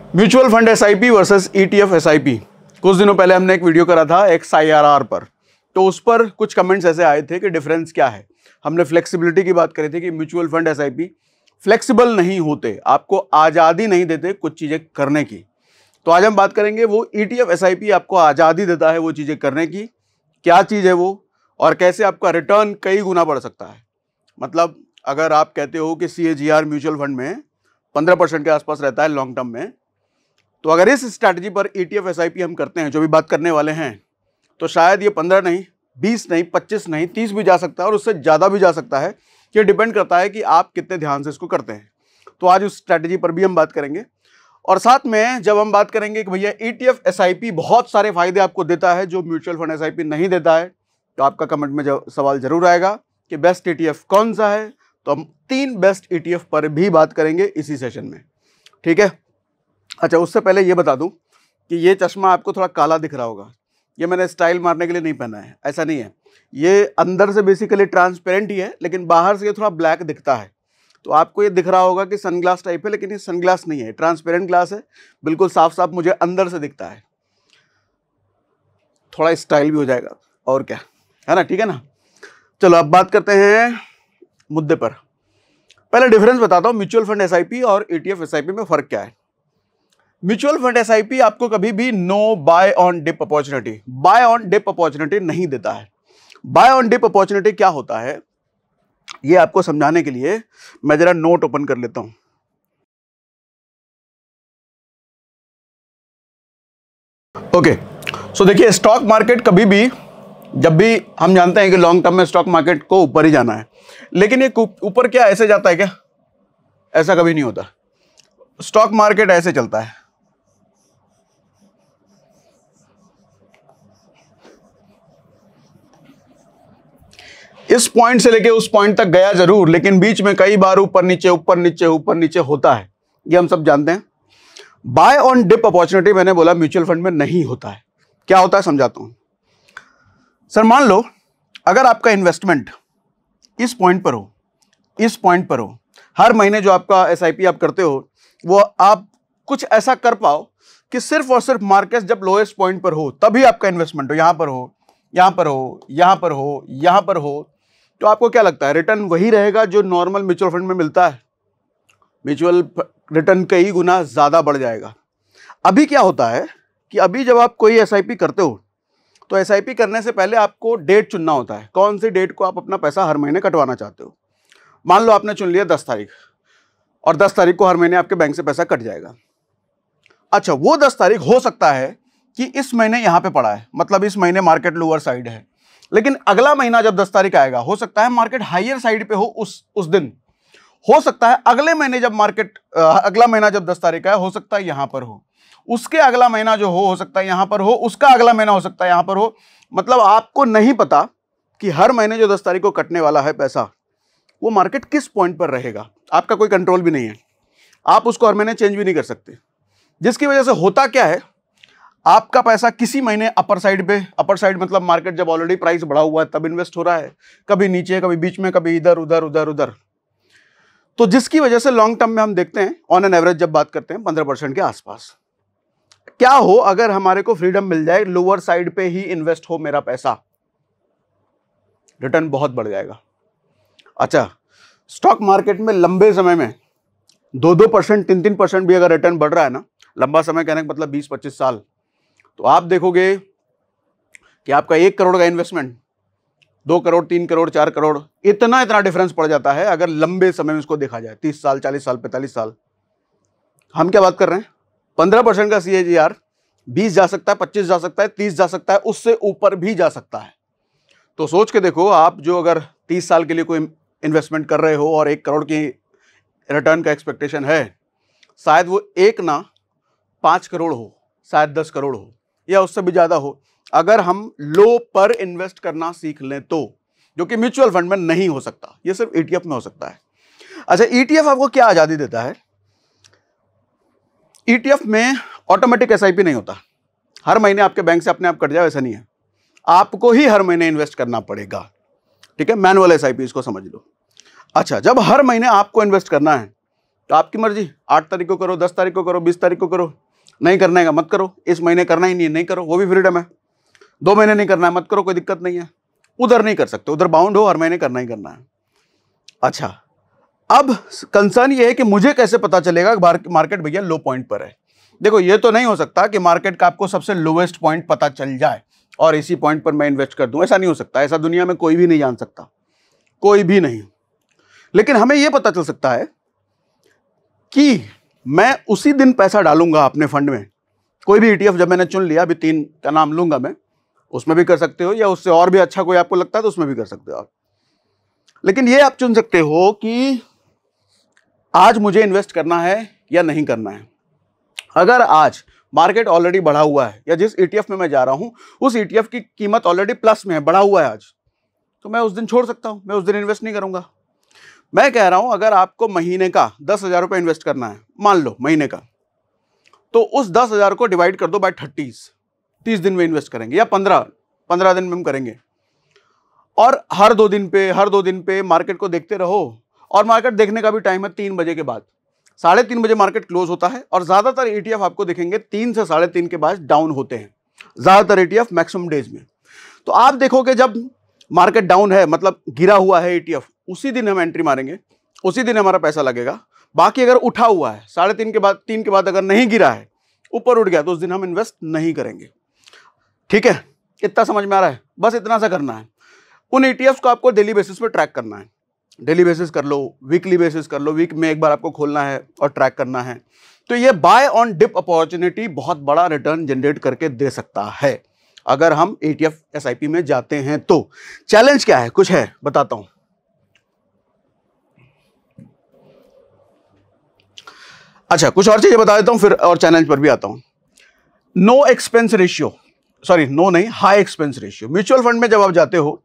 Mutual fund SIP versus ETF SIP. कुछ दिनों पहले हमने एक वीडियो करा था XIRR पर, तो उस पर कुछ कमेंट्स ऐसे आए थे कि डिफरेंस क्या है। हमने फ्लेक्सिबिलिटी की बात करी थी कि म्यूचुअल फंड एसआईपी फ्लेक्सिबल नहीं होते, आपको आज़ादी नहीं देते कुछ चीज़ें करने की। तो आज हम बात करेंगे वो ईटीएफ एसआईपी आपको आज़ादी देता है वो चीज़ें करने की, क्या चीज़ है वो, और कैसे आपका रिटर्न कई गुना बढ़ सकता है। मतलब अगर आप कहते हो कि CAGR म्यूचुअल फंड में 15% के आसपास रहता है लॉन्ग टर्म में, तो अगर इस स्ट्रैटेजी पर ईटीएफ एसआईपी हम करते हैं, जो भी बात करने वाले हैं, तो शायद ये 15 नहीं, 20 नहीं, 25 नहीं, 30 भी जा सकता है और उससे ज़्यादा भी जा सकता है। ये डिपेंड करता है कि आप कितने ध्यान से इसको करते हैं। तो आज उस स्ट्रैटेजी पर भी हम बात करेंगे, और साथ में जब हम बात करेंगे कि भैया ईटीएफ एसआईपी बहुत सारे फायदे आपको देता है जो म्यूचुअल फंड एसआईपी नहीं देता है, तो आपका कमेंट में सवाल जरूर आएगा कि बेस्ट ईटीएफ कौन सा है। तो हम 3 बेस्ट ईटीएफ पर भी बात करेंगे इसी सेशन में, ठीक है। अच्छा, उससे पहले ये बता दूं कि ये चश्मा आपको थोड़ा काला दिख रहा होगा, ये मैंने स्टाइल मारने के लिए नहीं पहना है, ऐसा नहीं है। ये अंदर से बेसिकली ट्रांसपेरेंट ही है, लेकिन बाहर से ये थोड़ा ब्लैक दिखता है। तो आपको ये दिख रहा होगा कि सनग्लास टाइप है, लेकिन ये सनग्लास नहीं है, ट्रांसपेरेंट ग्लास है, बिल्कुल साफ साफ मुझे अंदर से दिखता है। थोड़ा स्टाइल भी हो जाएगा और क्या है ना, ठीक है ना। चलो अब बात करते हैं मुद्दे पर। पहले डिफरेंस बताता हूँ म्यूचुअल फंड एसआईपी और ईटीएफ एसआईपी में फर्क क्या है। म्यूचुअल फंड एसआईपी आपको कभी भी no buy on dip opportunity नहीं देता है। बाय ऑन डिप अपॉर्चुनिटी क्या होता है, ये आपको समझाने के लिए मैं जरा नोट ओपन कर लेता हूं। ओके, सो देखिए, स्टॉक मार्केट कभी भी, जब भी हम जानते हैं कि लॉन्ग टर्म में स्टॉक मार्केट को ऊपर ही जाना है, लेकिन ये ऊपर क्या ऐसे जाता है क्या? ऐसा कभी नहीं होता। स्टॉक मार्केट ऐसे चलता है, इस पॉइंट से लेके उस पॉइंट तक गया जरूर, लेकिन बीच में कई बार ऊपर नीचे ऊपर नीचे ऊपर नीचे होता है, ये हम सब जानते हैं। बाय ऑन डिप अपॉर्चुनिटी मैंने बोला म्यूचुअल फंड में नहीं होता है। क्या होता है समझाता हूं। सर मान लो अगर आपका इन्वेस्टमेंट इस पॉइंट पर हो, इस पॉइंट पर हो, हर महीने जो आपका एसआईपी आप करते हो वो आप कुछ ऐसा कर पाओ कि सिर्फ और सिर्फ मार्केट जब लोएस्ट पॉइंट पर हो तभी आपका इन्वेस्टमेंट हो, यहां पर हो, यहां पर हो, यहां पर हो, यहां पर हो, तो आपको क्या लगता है रिटर्न वही रहेगा जो नॉर्मल म्यूचुअल फंड में मिलता है? म्यूचुअल रिटर्न कई गुना ज्यादा बढ़ जाएगा। अभी क्या होता है कि अभी जब आप कोई एसआईपी करते हो तो एसआईपी करने से पहले आपको डेट चुनना होता है, कौन सी डेट को आप अपना पैसा हर महीने कटवाना चाहते हो। मान लो आपने चुन लिया 10 तारीख, और 10 तारीख को हर महीने आपके बैंक से पैसा कट जाएगा। अच्छा, वो 10 तारीख हो सकता है कि इस महीने यहां पे पड़ा है, मतलब इस महीने मार्केट लोअर साइड है, लेकिन अगला महीना जब 10 तारीख आएगा हो सकता है मार्केट हायर साइड पे हो उस दिन। हो सकता है अगले महीने जब अगला महीना जब 10 तारीख आए हो सकता है यहां पर हो, उसके अगला महीना जो हो सकता है यहां पर हो, उसका अगला महीना हो सकता है यहां पर हो। मतलब आपको नहीं पता कि हर महीने जो 10 तारीख को कटने वाला है पैसा, वो मार्केट किस पॉइंट पर रहेगा, आपका कोई कंट्रोल भी नहीं है। आप उसको हर महीने चेंज भी नहीं कर सकते, जिसकी वजह से होता क्या है, आपका पैसा किसी महीने अपर साइड पे, अपर साइड मतलब मार्केट जब ऑलरेडी प्राइस बढ़ा हुआ है तब इन्वेस्ट हो रहा है, कभी नीचे, कभी बीच में, कभी इधर उधर उधर उधर। तो जिसकी वजह से लॉन्ग टर्म में हम देखते हैं ऑन एन एवरेज जब बात करते हैं 15% के आसपास। क्या हो अगर हमारे को फ्रीडम मिल जाए, लोअर साइड पे ही इन्वेस्ट हो मेरा पैसा, रिटर्न बहुत बढ़ जाएगा। अच्छा, स्टॉक मार्केट में लंबे समय में 2-2%, 3-3% भी अगर रिटर्न बढ़ रहा है ना, लंबा समय कहने का मतलब 20-25 साल, तो आप देखोगे कि आपका 1 करोड़ का इन्वेस्टमेंट 2 करोड़, 3 करोड़, 4 करोड़, इतना डिफरेंस पड़ जाता है अगर लंबे समय में इसको देखा जाए, 30 साल, 40 साल, 45 साल। हम क्या बात कर रहे हैं, 15% का CAGR 20 जा सकता है, 25 जा सकता है, 30 जा सकता है, उससे ऊपर भी जा सकता है। तो सोच के देखो, आप जो अगर 30 साल के लिए कोई इन्वेस्टमेंट कर रहे हो और 1 करोड़ की रिटर्न का एक्सपेक्टेशन है, शायद वो 1 ना 5 करोड़ हो, शायद 10 करोड़ हो, या उससे भी ज़्यादा हो, अगर हम लो पर इन्वेस्ट करना सीख लें तो, जो कि म्यूचुअल फंड में नहीं हो सकता, ये सिर्फ ETF में हो सकता है। अच्छा, ETF आपको क्या आज़ादी देता है? ETF में ऑटोमेटिक एसआईपी नहीं होता, हर महीने आपके बैंक से अपने आप कट जाए, ऐसा नहीं है, आपको ही हर महीने इन्वेस्ट करना पड़ेगा, ठीक है। मैनुअल एसआईपी इसको समझ लो। अच्छा, जब हर महीने आपको इन्वेस्ट करना है तो आपकी मर्जी, 8 तारीख को करो, 10 तारीख को करो, 20 तारीख को करो, नहीं करना है मत करो, इस महीने करना ही नहीं करो, वो भी फ्रीडम है। 2 महीने नहीं करना है मत करो, कोई दिक्कत नहीं है। उधर नहीं कर सकते, उधर बाउंड हो, हर महीने करना ही करना है। अच्छा, अब कंसर्न ये है कि मुझे कैसे पता चलेगा कि मार्केट भैया लो पॉइंट पर है। देखो, ये तो नहीं हो सकता कि मार्केट का आपको सबसे लोवेस्ट पॉइंट पता चल जाए और इसी पॉइंट पर मैं इन्वेस्ट कर दूं, ऐसा नहीं हो सकता। ऐसा दुनिया में कोई भी नहीं जान सकता, कोई भी नहीं। लेकिन हमें यह पता चल सकता है कि मैं उसी दिन पैसा डालूंगा अपने फंड में। कोई भी ETF जब मैंने चुन लिया, अभी 3 का नाम लूंगा मैं, उसमें भी कर सकते हो, या उससे और भी अच्छा कोई आपको लगता है तो उसमें भी कर सकते हो आप। लेकिन ये आप चुन सकते हो कि आज मुझे इन्वेस्ट करना है या नहीं करना है। अगर आज मार्केट ऑलरेडी बढ़ा हुआ है, या जिस ETF में मैं जा रहा हूं उस ETF की कीमत ऑलरेडी प्लस में है, बढ़ा हुआ है आज, तो मैं उस दिन छोड़ सकता हूं, मैं उस दिन इन्वेस्ट नहीं करूंगा। मैं कह रहा हूं अगर आपको महीने का 10,000 रुपये इन्वेस्ट करना है, मान लो महीने का, तो उस 10,000 को डिवाइड कर दो बाय 30 दिन में इन्वेस्ट करेंगे, या 15 दिन में हम करेंगे, और हर दो दिन पे मार्केट को देखते रहो। और मार्केट देखने का भी टाइम है 3 बजे के बाद, 3:30 बजे मार्केट क्लोज होता है, और ज्यादातर ETF आपको दिखेंगे 3 से 3:30 के बाद डाउन होते हैं, ज्यादातर ETF मैक्सिमम डेज में। तो आप देखोगे जब मार्केट डाउन है, मतलब गिरा हुआ है ETF, उसी दिन हम एंट्री मारेंगे, उसी दिन हमारा पैसा लगेगा। बाकी अगर उठा हुआ है 3:30 के बाद अगर नहीं गिरा है, ऊपर उठ गया, तो उस दिन हम इन्वेस्ट नहीं करेंगे। ठीक है, इतना समझ में आ रहा है? बस इतना सा करना है। उन ETFs को आपको डेली बेसिस पे ट्रैक करना है। डेली बेसिस कर लो, वीकली बेसिस कर लो, वीक में एक बार आपको खोलना है और ट्रैक करना है। तो ये बाय ऑन डिप अपॉर्चुनिटी बहुत बड़ा रिटर्न जनरेट करके दे सकता है अगर हम ETF SIP में जाते हैं तो। चैलेंज क्या है, कुछ है, बताता हूं। अच्छा, कुछ और चीजें बता देता हूं फिर, और चैलेंज पर भी आता हूं। No expense ratio, sorry no नहीं, high expense ratio. Mutual fund में जब आप जाते हो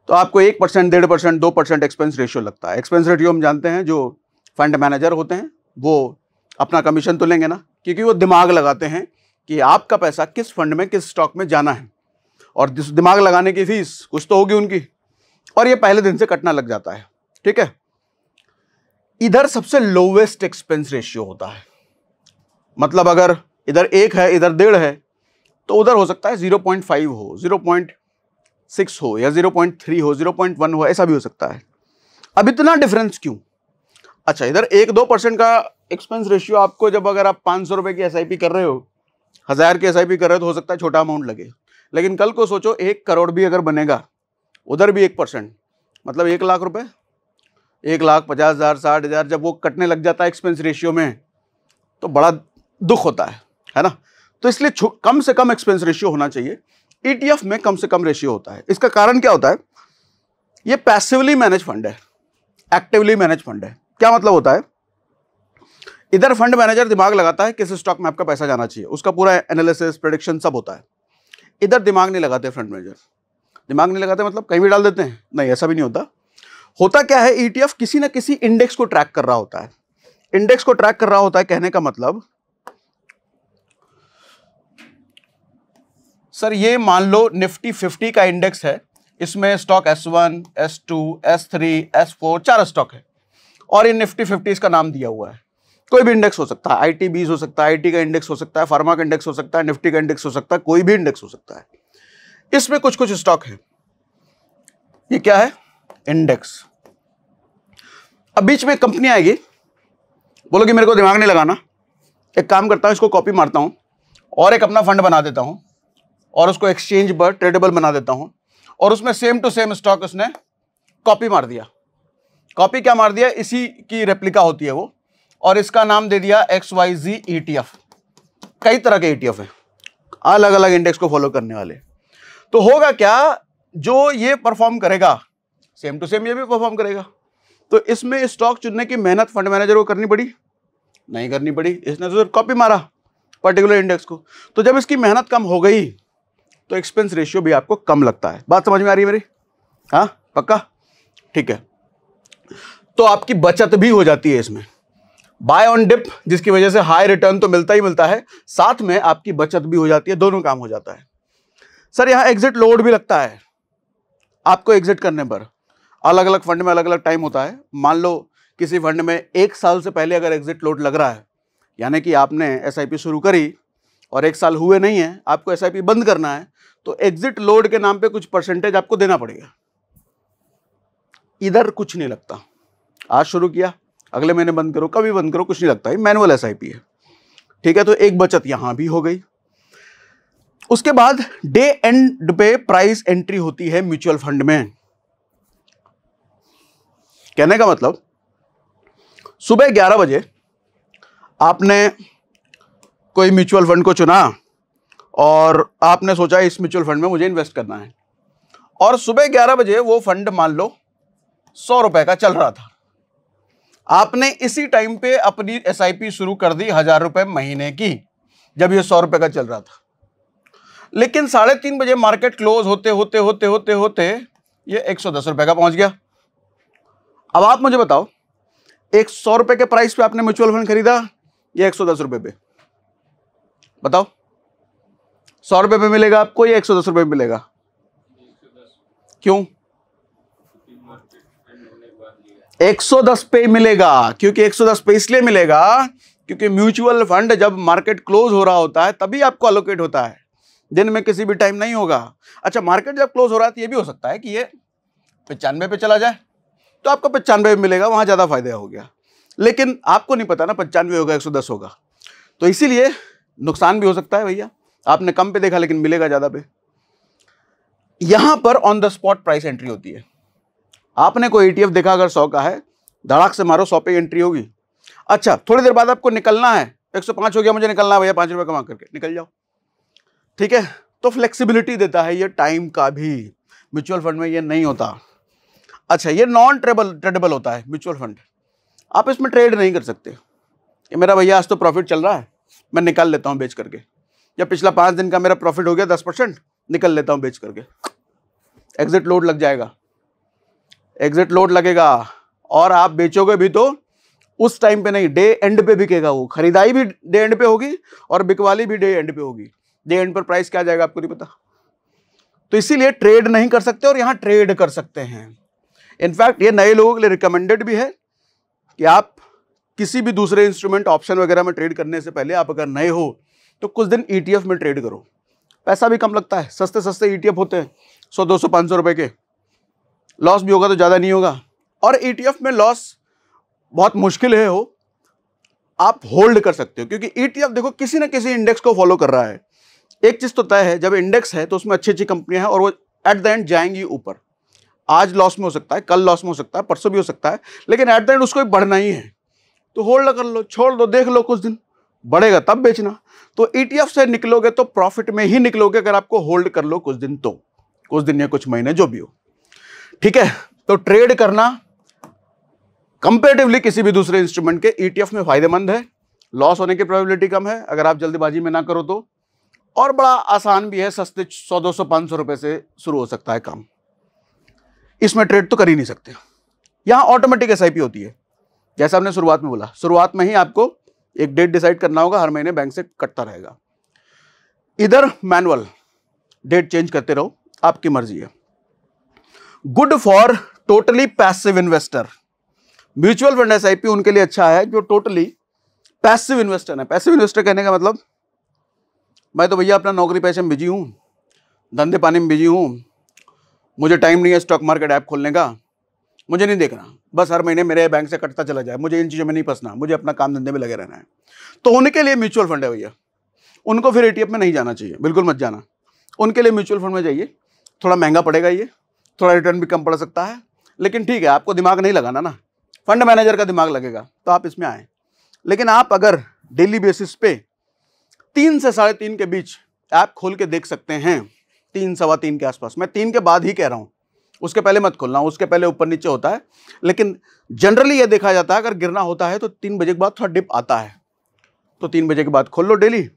तो आपको 1%, 1.5%, 2% एक्सपेंस रेशियो लगता है। एक्सपेंस रेशियो हम जानते हैं, जो फंड मैनेजर होते हैं वो अपना कमीशन तो लेंगे ना, क्योंकि वो दिमाग लगाते हैं कि आपका पैसा किस फंड में, किस स्टॉक में जाना है, और दिमाग लगाने की फीस कुछ तो होगी उनकी, और ये पहले दिन से कटना लग जाता है। ठीक है, इधर सबसे लोवेस्ट एक्सपेंस रेशियो होता है। मतलब अगर इधर 1 है, इधर 1.5 है, तो उधर हो सकता है 0.5 हो, 0.6 हो, या 0.3 हो, 0.1 हो, ऐसा भी हो सकता है। अब इतना डिफरेंस क्यों? अच्छा, इधर 1-2% का एक्सपेंस रेशियो आपको, जब अगर आप 500 रुपए की SIP कर रहे हो, 1000 की SIP कर रहे हो, तो हो सकता है छोटा अमाउंट लगे। लेकिन कल को सोचो 1 करोड़ भी अगर बनेगा, उधर भी 1%, मतलब 1 लाख रुपए, 1,50,000, 60,000 जब वो कटने लग जाता है एक्सपेंस रेशियो में, तो बड़ा दुख होता है ना। तो इसलिए कम से कम एक्सपेंस रेशियो होना चाहिए। ETF में कम से कम रेशियो होता है। इसका कारण क्या होता है? ये पैसिवली मैनेज फंड है, एक्टिवली मैनेज फंड है। क्या मतलब होता है? इधर फंड मैनेजर दिमाग लगाता है किस स्टॉक में आपका पैसा जाना चाहिए, उसका पूरा एनालिसिस, प्रेडिक्शन सब होता है। इधर दिमाग नहीं लगाते फंड मैनेजर। दिमाग नहीं लगाते मतलब कहीं भी डाल देते हैं? नहीं, ऐसा भी नहीं होता। होता क्या है, ETF किसी ना किसी इंडेक्स को ट्रैक कर रहा होता है। इंडेक्स को ट्रैक कर रहा होता है, कहने का मतलब सर ये मान लो निफ्टी 50 का इंडेक्स है, इसमें stock S1, S2, S3, S4 4 stock है, और ये निफ्टी 50 इसका नाम दिया हुआ है। कोई भी इंडेक्स हो सकता है, IT 20 हो सकता है, IT का इंडेक्स हो सकता है, फार्मा का इंडेक्स हो सकता है, निफ्टी का इंडेक्स हो सकता है, कोई भी इंडेक्स हो सकता है। इसमें कुछ कुछ स्टॉक है। ये क्या है? इंडेक्स। अब बीच में कंपनी आएगी, बोलोगी मेरे को दिमाग नहीं लगाना, एक काम करता हूं, इसको कॉपी मारता हूं और एक अपना फंड बना देता हूं, और उसको एक्सचेंज पर ट्रेडेबल बना देता हूं, और उसमें सेम टू सेम स्टॉक उसने कॉपी मार दिया। कॉपी क्या मार दिया? इसी की रेप्लिका होती है वो, और इसका नाम दे दिया XYZ ETF। कई तरह के ETF है, अलग अलग इंडेक्स को फॉलो करने वाले। तो होगा क्या, जो ये परफॉर्म करेगा सेम टू सेम ये भी परफॉर्म करेगा। तो इसमें स्टॉक चुनने की मेहनत फंड मैनेजर को करनी पड़ी? नहीं करनी पड़ी, इसने तो कॉपी मारा पर्टिकुलर इंडेक्स को। तो जब इसकी मेहनत कम हो गई तो एक्सपेंस रेशियो भी आपको कम लगता है। बात समझ में आ रही है मेरी? हाँ, पक्का? ठीक है। तो आपकी बचत भी हो जाती है इसमें, बाय ऑन डिप, जिसकी वजह से हाई रिटर्न तो मिलता ही मिलता है, साथ में आपकी बचत भी हो जाती है, दोनों काम हो जाता है। सर यहां एग्जिट लोड भी लगता है। आपको एग्जिट करने पर अलग अलग फंड में अलग अलग टाइम होता है। मान लो किसी फंड में 1 साल से पहले अगर एग्जिट लोड लग रहा है, यानी कि आपने एसआईपी शुरू करी और 1 साल हुए नहीं है, आपको एसआईपी बंद करना है, तो एग्जिट लोड के नाम पे कुछ परसेंटेज आपको देना पड़ेगा। इधर कुछ नहीं लगता, आज शुरू किया अगले महीने बंद करो, कभी बंद करो, कुछ नहीं लगता, ये मैनुअल एसआईपी है। ठीक है, तो एक बचत यहां भी हो गई। उसके बाद डे एंड पे प्राइस एंट्री होती है म्यूचुअल फंड में। कहने का मतलब सुबह 11 बजे आपने कोई म्यूचुअल फंड को चुना और आपने सोचा इस म्यूचुअल फंड में मुझे इन्वेस्ट करना है, और सुबह 11 बजे वो फंड मान लो 100 रुपए का चल रहा था। आपने इसी टाइम पे अपनी एसआईपी शुरू कर दी 1000 रुपए महीने की, जब ये 100 रुपए का चल रहा था। लेकिन 3:30 बजे मार्केट क्लोज होते होते होते होते होते ये 110 रुपए का पहुंच गया। अब आप मुझे बताओ, एक 100 रुपए के प्राइस पे आपने म्यूचुअल फंड खरीदा या 110 रुपए पे? बताओ, 100 रुपए पे मिलेगा आपको या 110 रुपए पे मिलेगा? क्यों? 110 पे मिलेगा, क्योंकि 110 पे इसलिए मिलेगा क्योंकि म्यूचुअल फंड जब मार्केट क्लोज हो रहा होता है तभी आपको अलोकेट होता है, दिन में किसी भी टाइम नहीं होगा। अच्छा, मार्केट जब क्लोज हो रहा है तो ये भी हो सकता है कि ये 95 पे चला जाए, तो आपको 95 मिलेगा, वहां ज्यादा फायदा हो गया। लेकिन आपको नहीं पता ना 95 होगा 110 होगा, तो इसीलिए नुकसान भी हो सकता है भैया। आपने कम पे देखा लेकिन मिलेगा ज्यादा पे। यहां पर on the spot price entry होती है। आपने कोई ETF देखा अगर 100 का है, धड़ाक से मारो 100 पे एंट्री होगी। अच्छा, थोड़ी देर बाद आपको निकलना है, 105 हो गया, मुझे निकलना है भैया, 5 रुपए कमा करके निकल जाओ। ठीक है, तो फ्लेक्सिबिलिटी देता है ये टाइम का भी, म्यूचुअल फंड में ये नहीं होता। अच्छा, ये नॉन ट्रेडेबल होता है म्यूचुअल फंड, आप इसमें ट्रेड नहीं कर सकते कि मेरा भैया आज तो प्रॉफिट चल रहा है, मैं निकाल लेता हूं बेच करके, या पिछला 5 दिन का मेरा प्रॉफिट हो गया 10%, निकल लेता हूं बेच करके। एग्जिट लोड लग जाएगा, एग्जिट लोड लगेगा, और आप बेचोगे भी तो उस टाइम पे नहीं, डे एंड पे बिकेगा। वो खरीदाई भी डे एंड पे होगी और बिकवाली भी डे एंड पे होगी। डे एंड पर प्राइस क्या जाएगा आपको नहीं पता, तो इसीलिए ट्रेड नहीं कर सकते, और यहां ट्रेड कर सकते हैं। इनफैक्ट ये नए लोगों के लिए रिकमेंडेड भी है कि आप किसी भी दूसरे इंस्ट्रूमेंट ऑप्शन वगैरह में ट्रेड करने से पहले आप अगर नए हो तो कुछ दिन ETF में ट्रेड करो, पैसा भी कम लगता है, सस्ते सस्ते ETF होते हैं 100 200 500 रुपए के, लॉस भी होगा तो ज़्यादा नहीं होगा। और ETF में लॉस बहुत मुश्किल है हो, आप होल्ड कर सकते हो, क्योंकि ETF देखो किसी ना किसी इंडेक्स को फॉलो कर रहा है। एक चीज़ तो तय है, जब इंडेक्स है तो उसमें अच्छी अच्छी कंपनियां हैं और वो एट द एंड जाएंगी ऊपर। आज लॉस में हो सकता है, कल लॉस में हो सकता है, परसों भी हो सकता है, लेकिन एट द एंड उसको बढ़ना ही है, तो होल्ड कर लो, छोड़ दो, देख लो, कुछ दिन बढ़ेगा तब बेचना। तो ETF से निकलोगे तो प्रॉफिट में ही निकलोगे अगर आपको होल्ड कर लो कुछ दिन, तो कुछ दिन या कुछ महीने जो भी हो। ठीक है, तो ट्रेड करना कंपैरेटिवली किसी भी दूसरे इंस्ट्रूमेंट के ETF में फायदेमंद है, लॉस होने की प्रोबेबिलिटी कम है अगर आप जल्दबाजी में ना करो तो, और बड़ा आसान भी है, सस्ते 100 200 500 रुपए से शुरू हो सकता है काम। इसमें ट्रेड तो कर ही नहीं सकते। यहां ऑटोमेटिक SIP होती है, जैसा हमने शुरुआत में बोला, शुरुआत में ही आपको एक डेट डिसाइड करना होगा, हर महीने बैंक से कटता रहेगा। इधर मैनुअल, डेट चेंज करते रहो, आपकी मर्जी है। Good for totally passive investor. Mutual fund SIP उनके लिए अच्छा है जो टोटली पैसिव इन्वेस्टर है। पैसिव इन्वेस्टर कहने का मतलब, मैं तो भैया अपना नौकरी पैसे में बिजी हूं, धंधे पानी में बिजी हूं, मुझे टाइम नहीं है स्टॉक मार्केट ऐप खोलने का, मुझे नहीं देखना, बस हर महीने मेरे बैंक से कटता चला जाए, मुझे इन चीज़ों में नहीं फंसना, मुझे अपना काम धंधे में लगे रहना है, तो उनके लिए म्यूचुअल फंड है भैया। उनको फिर ETF में नहीं जाना चाहिए, बिल्कुल मत जाना, उनके लिए म्यूचुअल फंड में जाइए। थोड़ा महंगा पड़ेगा, ये थोड़ा रिटर्न भी कम पड़ सकता है, लेकिन ठीक है, आपको दिमाग नहीं लगाना ना, फंड मैनेजर का दिमाग लगेगा, तो आप इसमें आए। लेकिन आप अगर डेली बेसिस पे 3 से 3:30 के बीच ऐप खोल के देख सकते हैं, 3 सवा 3 के आसपास, मैं 3 के बाद ही कह रहा हूं, उसके पहले मत खोलना, उसके पहले ऊपर नीचे होता है, लेकिन जनरली यह देखा जाता है अगर गिरना होता है तो 3 बजे के बाद थोड़ा डिप आता है, तो 3 बजे के बाद खोल लो डेली।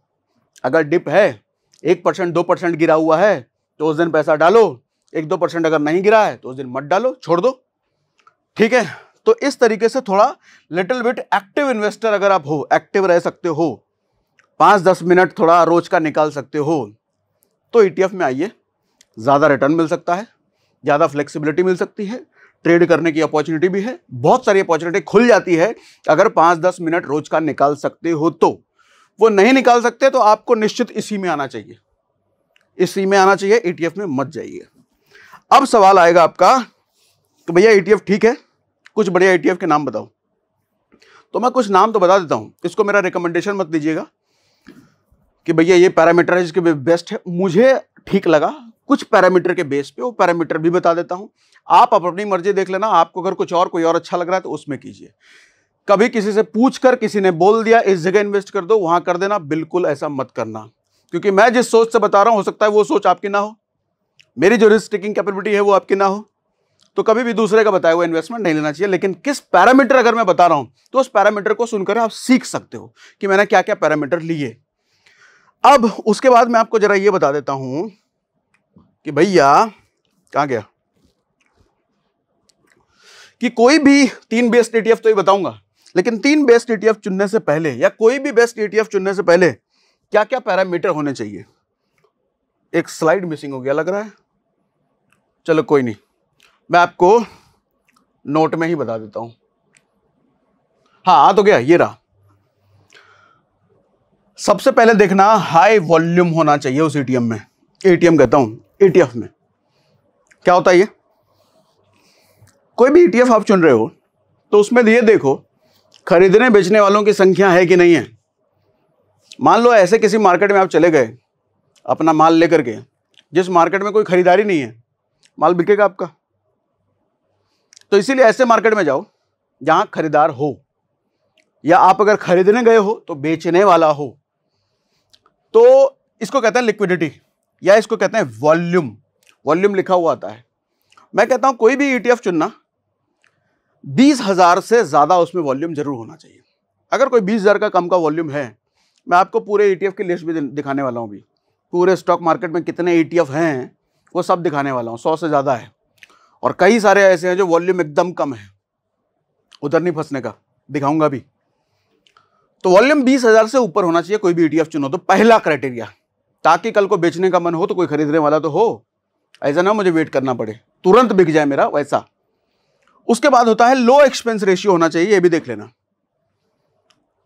अगर डिप है 1% 2% गिरा हुआ है तो उस दिन पैसा डालो, 1-2% अगर नहीं गिरा है तो उस दिन मत डालो, छोड़ दो। ठीक है, तो इस तरीके से थोड़ा लिटिल बिट एक्टिव इन्वेस्टर अगर आप हो, एक्टिव रह सकते हो, 5-10 मिनट थोड़ा रोज का निकाल सकते हो, तो ETF में आइए, ज़्यादा रिटर्न मिल सकता है, ज़्यादा फ्लेक्सिबिलिटी मिल सकती है, ट्रेड करने की अपॉर्चुनिटी भी है, बहुत सारी अपॉर्चुनिटी खुल जाती है अगर 5-10 मिनट रोज का निकाल सकते हो। तो वो नहीं निकाल सकते तो आपको निश्चित इसी में आना चाहिए, इसी में आना चाहिए, ETF में मत जाइए। अब सवाल आएगा आपका तो भैया ETF ठीक है, कुछ बढ़िया ETF के नाम बताओ। तो मैं कुछ नाम तो बता देता हूं, इसको मेरा रिकमेंडेशन मत दीजिएगा कि भैया ये पैरामीटर है जिसके बेस्ट है। मुझे ठीक लगा कुछ पैरामीटर के बेस पे, वो पैरामीटर भी बता देता हूं। आप अपनी मर्जी देख लेना, आपको अगर कुछ और कोई और अच्छा लग रहा है तो उसमें कीजिए। कभी किसी से पूछकर किसी ने बोल दिया इस जगह इन्वेस्ट कर दो, वहां कर देना, बिल्कुल ऐसा मत करना, क्योंकि मैं जिस सोच से बता रहा हूं हो सकता है वो सोच आपकी ना हो, मेरी जो रिस्क टेकिंग कैपेबिलिटी है वो आपकी ना हो। तो कभी भी दूसरे का बताया हुआ इन्वेस्टमेंट नहीं लेना चाहिए। लेकिन किस पैरामीटर अगर मैं बता रहा हूं तो उस पैरामीटर को सुनकर आप सीख सकते हो कि मैंने क्या क्या पैरामीटर लिए। अब उसके बाद मैं आपको जरा ये बता देता हूं कि भैया कहां गया, कि कोई भी 3 बेस्ट ETF तो ही बताऊंगा, लेकिन 3 बेस्ट ETF चुनने से पहले या कोई भी बेस्ट ETF चुनने से पहले क्या क्या पैरामीटर होने चाहिए। एक स्लाइड मिसिंग हो गया लग रहा है, चलो कोई नहीं, मैं आपको नोट में ही बता देता हूं। हाँ, आ तो गया, ये रहा। सबसे पहले देखना हाई वॉल्यूम होना चाहिए उस ATM में, ATM कहता हूं, ETF में। क्या होता है ये, कोई भी ETF आप चुन रहे हो तो उसमें ये देखो खरीदने बेचने वालों की संख्या है कि नहीं है। मान लो ऐसे किसी मार्केट में आप चले गए अपना माल लेकर के, जिस मार्केट में कोई खरीदारी नहीं है, माल बिकेगा आपका? तो इसीलिए ऐसे मार्केट में जाओ जहां खरीदार हो, या आप अगर खरीदने गए हो तो बेचने वाला हो। तो इसको कहते हैं लिक्विडिटी, या इसको कहते हैं वॉल्यूम। वॉल्यूम लिखा हुआ आता है। मैं कहता हूं कोई भी ETF चुनना 20,000 से ज्यादा उसमें वॉल्यूम जरूर होना चाहिए। अगर कोई 20,000 का कम का वॉल्यूम है, मैं आपको पूरे ETF की लिस्ट भी दिखाने वाला हूं। भी पूरे स्टॉक मार्केट में कितने ETF हैं वो सब दिखाने वाला हूं, 100 से ज्यादा है। और कई सारे ऐसे हैं जो वॉल्यूम एकदम कम है, उधर नहीं फंसने का, दिखाऊंगा भी। तो वॉल्यूम 20,000 से ऊपर होना चाहिए कोई भी ETF चुनो तो, पहला क्राइटेरिया, ताकि कल को बेचने का मन हो तो कोई खरीदने वाला तो हो, ऐसा ना मुझे वेट करना पड़े, तुरंत बिक जाए मेरा, वैसा। उसके बाद होता है लो एक्सपेंस रेशियो होना चाहिए, ये भी देख लेना।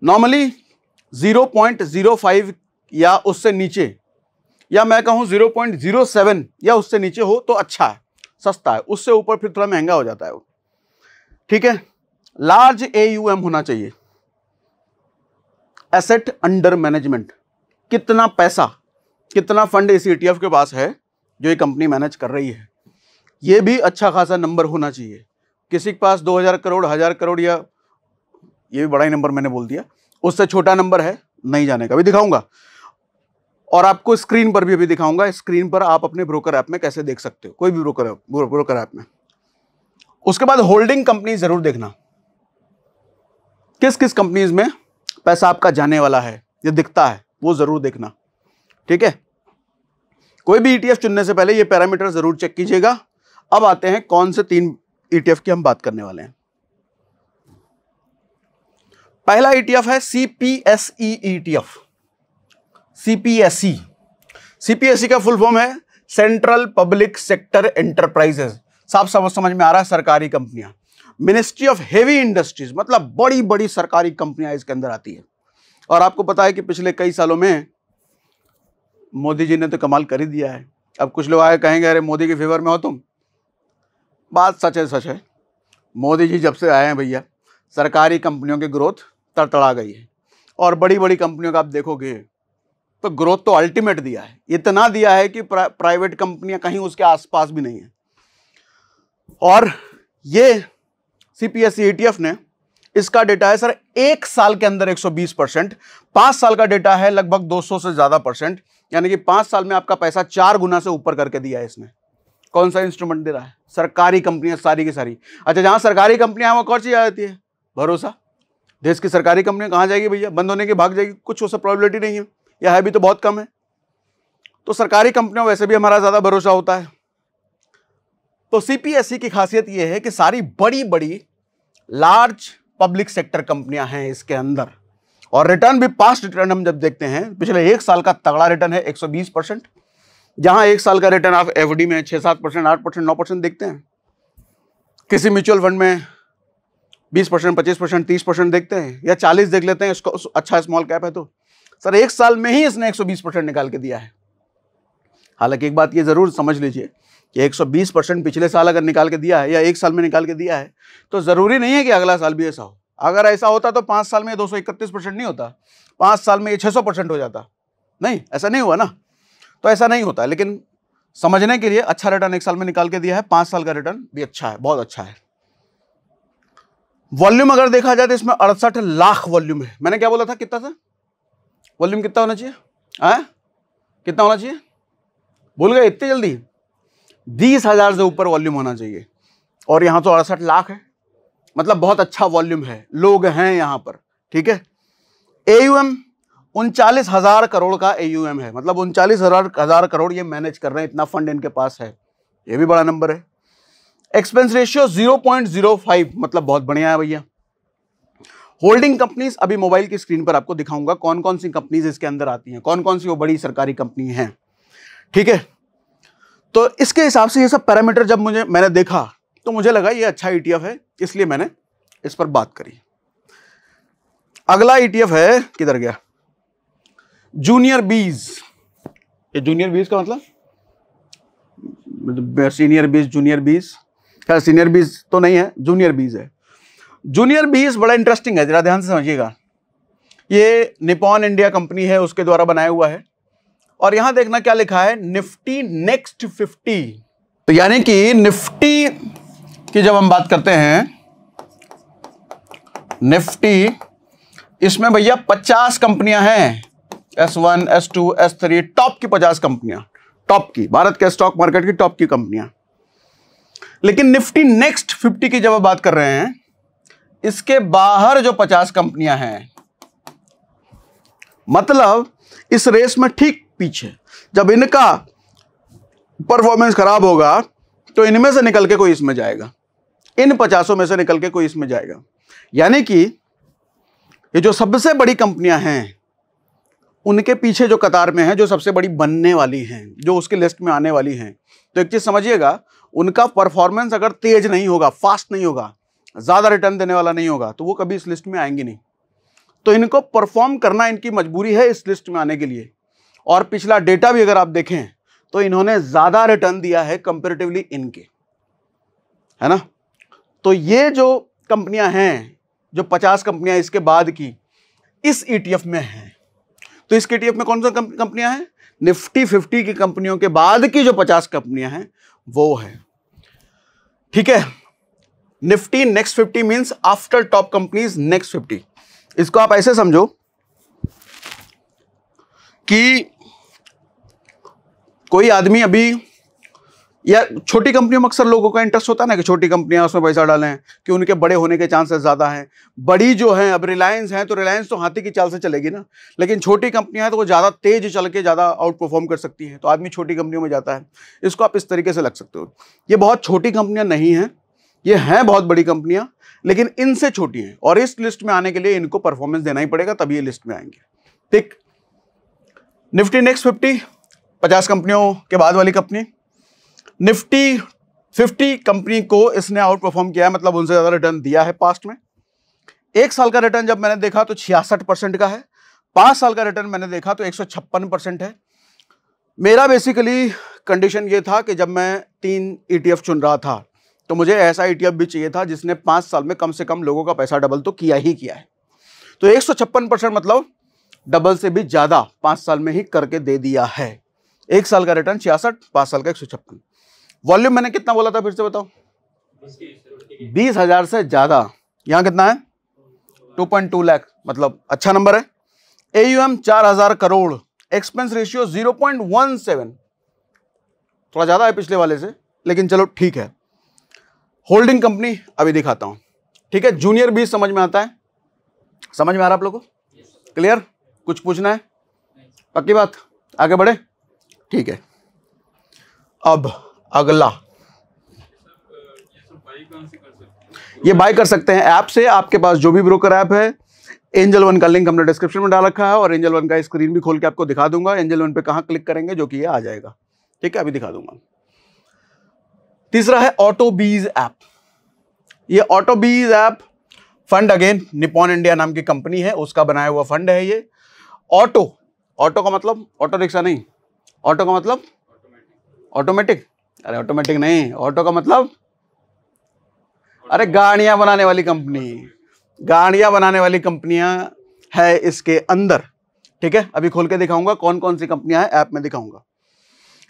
नॉर्मली 0.05 या उससे नीचे, या मैं कहूं 0.07 या उससे नीचे हो तो अच्छा है, सस्ता है। उससे ऊपर फिर थोड़ा महंगा हो जाता है वो, ठीक है। लार्ज AUM होना चाहिए, एसेट अंडर मैनेजमेंट। कितना पैसा, कितना फंड इस ETF के पास है जो ये कंपनी मैनेज कर रही है, ये भी अच्छा खासा नंबर होना चाहिए। किसी के पास 2,000 करोड़, 1,000 करोड़, या ये भी बड़ा ही नंबर मैंने बोल दिया, उससे छोटा नंबर है, नहीं जाने का, भी दिखाऊंगा। और आपको स्क्रीन पर भी अभी दिखाऊंगा, स्क्रीन पर आप अपने ब्रोकर ऐप में कैसे देख सकते हो, कोई भी ब्रोकर ऐप में। उसके बाद होल्डिंग कंपनी जरूर देखना, किस किस कंपनीज में पैसा आपका जाने वाला है, ये दिखता है, वो जरूर देखना, ठीक है। कोई भी ETF चुनने से पहले ये पैरामीटर जरूर चेक कीजिएगा। अब आते हैं कौन से 3 ETF की हम बात करने वाले हैं। पहला ETF है CPSE ETF। CPSE का फुल फॉर्म है सेंट्रल पब्लिक सेक्टर एंटरप्राइजेज। साफ समझ में आ रहा है, सरकारी कंपनियां। मिनिस्ट्री ऑफ हेवी इंडस्ट्रीज, मतलब बड़ी बड़ी सरकारी कंपनियां इसके अंदर आती है। और आपको पता है कि पिछले कई सालों में मोदी जी ने तो कमाल कर ही दिया है। अब कुछ लोग आए कहेंगे अरे मोदी के फेवर में हो तुम, बात सच है, सच है। मोदी जी जब से आए हैं भैया, सरकारी कंपनियों की ग्रोथ तड़तड़ा गई है। और बड़ी बड़ी कंपनियों का आप देखोगे तो ग्रोथ तो अल्टीमेट दिया है, इतना दिया है कि प्राइवेट कंपनियां कहीं उसके आसपास भी नहीं है। और ये CPSE ETF ने, इसका डेटा है सर 1 साल के अंदर 120%, 5 साल का डेटा है लगभग 200 से ज्यादा %, यानी कि 5 साल में आपका पैसा 4 गुना से ऊपर करके दिया है इसने। कौन सा इंस्ट्रूमेंट दे रहा है? सरकारी कंपनियां सारी की सारी। अच्छा, जहां सरकारी कंपनियां वहां कौन चीज आ जाती है? भरोसा। देश की सरकारी कंपनियां कहां जाएगी भैया? बंद होने की भाग जाएगी, कुछ उससे प्रोबेबिलिटी नहीं है, या है भी तो बहुत कम है। तो सरकारी कंपनियों वैसे भी हमारा ज्यादा भरोसा होता है। तो CPSE की खासियत यह है कि सारी बड़ी बड़ी लार्ज पब्लिक सेक्टर कंपनियां हैं इसके अंदर। और रिटर्न भी, पास्ट रिटर्न हम जब देखते हैं, पिछले 1 साल का तगड़ा रिटर्न है 120%। जहां 1 साल का रिटर्न आप FD में 6-7%, 8%, 9% देखते हैं, किसी म्यूचुअल फंड में 20%, 25%, 30% देखते हैं या 40 देख लेते हैं, इसको अच्छा स्मॉल कैप है तो सर 1 साल में ही इसने 120% निकाल के दिया है। हालांकि एक बात ये जरूर समझ लीजिए कि 120% पिछले साल अगर निकाल के दिया है या 1 साल में निकाल के दिया है तो जरूरी नहीं है कि अगला साल भी ऐसा हो। अगर ऐसा होता तो 5 साल में 231% नहीं होता, 5 साल में ये 600% हो जाता। नहीं, ऐसा नहीं हुआ ना, तो ऐसा नहीं होता। लेकिन समझने के लिए अच्छा रिटर्न 1 साल में निकाल के दिया है, 5 साल का रिटर्न भी अच्छा है, बहुत अच्छा है। वॉल्यूम अगर देखा जाए तो इसमें 68 लाख वॉल्यूम है। मैंने क्या बोला था, कितना था वॉल्यूम, कितना होना चाहिए, कितना होना चाहिए, भूल गए इतनी जल्दी? 20,000 से ऊपर वॉल्यूम होना चाहिए, और यहां तो 68 लाख है, मतलब बहुत अच्छा वॉल्यूम है, लोग हैं यहां पर। ठीक है, AUM 39,000 करोड़ का AUM है, मतलब 39,000 करोड़ ये मैनेज कर रहे हैं, इतना फंड इनके पास है, ये भी बड़ा नंबर है। एक्सपेंस रेशियो 0.05, मतलब बहुत बढ़िया है भैया। होल्डिंग कंपनीज अभी मोबाइल की स्क्रीन पर आपको दिखाऊंगा कौन कौन सी कंपनीज इसके अंदर आती हैं, कौन कौन सी वो बड़ी सरकारी कंपनी हैं। ठीक है, तो इसके हिसाब से ये सब पैरामीटर जब मैंने देखा तो मुझे लगा ये अच्छा ETF है, इसलिए मैंने इस पर बात करी। अगला ETF है, किधर गया, जूनियर बीज। ये जूनियर बीज का मतलब सीनियर बीज, जूनियर बीज, खैर सीनियर बीज तो नहीं है, जूनियर बीज है। जूनियर बीज बड़ा इंटरेस्टिंग है, जरा ध्यान से समझिएगा। ये निपॉन इंडिया कंपनी है, उसके द्वारा बनाया हुआ है, और यहां देखना क्या लिखा है, निफ्टी नेक्स्ट 50। तो यानी कि निफ्टी की जब हम बात करते हैं, निफ्टी, इसमें भैया 50 कंपनियां हैं, S1, S2, S3, टॉप की 50 कंपनियां, टॉप की, भारत के स्टॉक मार्केट की टॉप की कंपनियां। लेकिन निफ्टी नेक्स्ट 50 की जब बात कर रहे हैं, इसके बाहर जो 50 कंपनियां हैं, मतलब इस रेस में ठीक पीछे, जब इनका परफॉर्मेंस खराब होगा तो इनमें से निकल के कोई इसमें जाएगा, इन 50 में से निकल के कोई इसमें जाएगा। यानी कि ये जो सबसे बड़ी कंपनियां हैं उनके पीछे जो कतार में है, जो सबसे बड़ी बनने वाली हैं, जो उसके लिस्ट में आने वाली हैं, तो एक चीज समझिएगा, उनका परफॉर्मेंस अगर तेज नहीं होगा, फास्ट नहीं होगा, ज्यादा रिटर्न देने वाला नहीं होगा, तो वो कभी इस लिस्ट में आएंगी नहीं। तो इनको परफॉर्म करना इनकी मजबूरी है इस लिस्ट में आने के लिए। और पिछला डेटा भी अगर आप देखें तो इन्होंने ज्यादा रिटर्न दिया है कंपैरेटिवली इनके, है ना। तो ये जो कंपनियां हैं, जो 50 कंपनियां इसके बाद की इस ETF में हैं, तो इस ETF में कौन सी कंपनियां हैं, निफ्टी 50 की कंपनियों के बाद की जो 50 कंपनियां हैं वो है। ठीक है, Nifty next 50 means after top companies next 50। इसको आप ऐसे समझो कि कोई आदमी अभी, या छोटी कंपनियों में अक्सर लोगों का इंटरेस्ट होता है ना कि छोटी कंपनियां उसमें पैसा डालें कि उनके बड़े होने के चांसेस ज्यादा हैं। बड़ी जो है, अब रिलायंस है तो रिलायंस तो हाथी की चाल से चलेगी ना, लेकिन छोटी कंपनियां हैं तो वो ज्यादा तेज चल के ज्यादा आउट परफॉर्म कर सकती हैं, तो आदमी छोटी कंपनियों में जाता है। इसको आप इस तरीके से लग सकते हो, ये बहुत छोटी कंपनियां नहीं हैं, ये हैं बहुत बड़ी कंपनियां, लेकिन इनसे छोटी हैं, और इस लिस्ट में आने के लिए इनको परफॉर्मेंस देना ही पड़ेगा, तभी ये लिस्ट में आएंगे। ठीक, निफ्टी नेक्स्ट 50 कंपनियों के बाद वाली कंपनी। निफ्टी 50 कंपनी को इसने आउट परफॉर्म किया है, मतलब उनसे ज्यादा रिटर्न दिया है पास्ट में। 1 साल का रिटर्न जब मैंने देखा तो 66% का है, 5 साल का रिटर्न मैंने देखा तो 156% है। मेरा बेसिकली कंडीशन ये था कि जब मैं 3 ETF चुन रहा था तो मुझे ऐसा ETF भी चाहिए था जिसने 5 साल में कम से कम लोगों का पैसा डबल तो किया ही किया है। तो 156% मतलब डबल से भी ज्यादा 5 साल में ही करके दे दिया है। 1 साल का रिटर्न 66, 5 साल का 156। वॉल्यूम मैंने कितना बोला था, फिर से बताओ, 20,000 से ज्यादा। यहां कितना है, 2.2 लाख, मतलब अच्छा नंबर है। AUM 4,000 करोड़, एक्सपेंस रेशियो 0.17, थोड़ा ज्यादा है पिछले वाले से, लेकिन चलो ठीक है। होल्डिंग कंपनी अभी दिखाता हूं। ठीक है, जूनियर बीज समझ में आता है, समझ में आ रहा आप लोगों को, क्लियर? कुछ पूछना है, पक्की बात, आगे बढ़े? ठीक है, अब अगला, ये बाय कर सकते हैं ऐप से, आपके पास जो भी ब्रोकर ऐप है। एंजल वन का लिंक हमने डिस्क्रिप्शन में डाल रखा है, और एंजल वन का स्क्रीन भी खोल के आपको दिखा दूंगा, एंजल वन पे कहां क्लिक करेंगे जो कि ये आ जाएगा। ठीक है, अभी दिखा दूंगा। तीसरा है ऑटो बीज ऐप। ये AutoBees app fund, again Nippon India नाम की कंपनी है, उसका बनाया हुआ फंड है ये। ऑटो, ऑटो का मतलब ऑटो रिक्शा नहीं, ऑटो का मतलब ऑटोमेटिक, अरे ऑटोमेटिक नहीं, ऑटो का मतलब अरे गाड़ियां बनाने वाली कंपनी, गाड़ियां बनाने वाली कंपनियां है इसके अंदर, ठीक है। अभी खोल के दिखाऊंगा कौन कौन सी कंपनियां हैं, ऐप में दिखाऊंगा।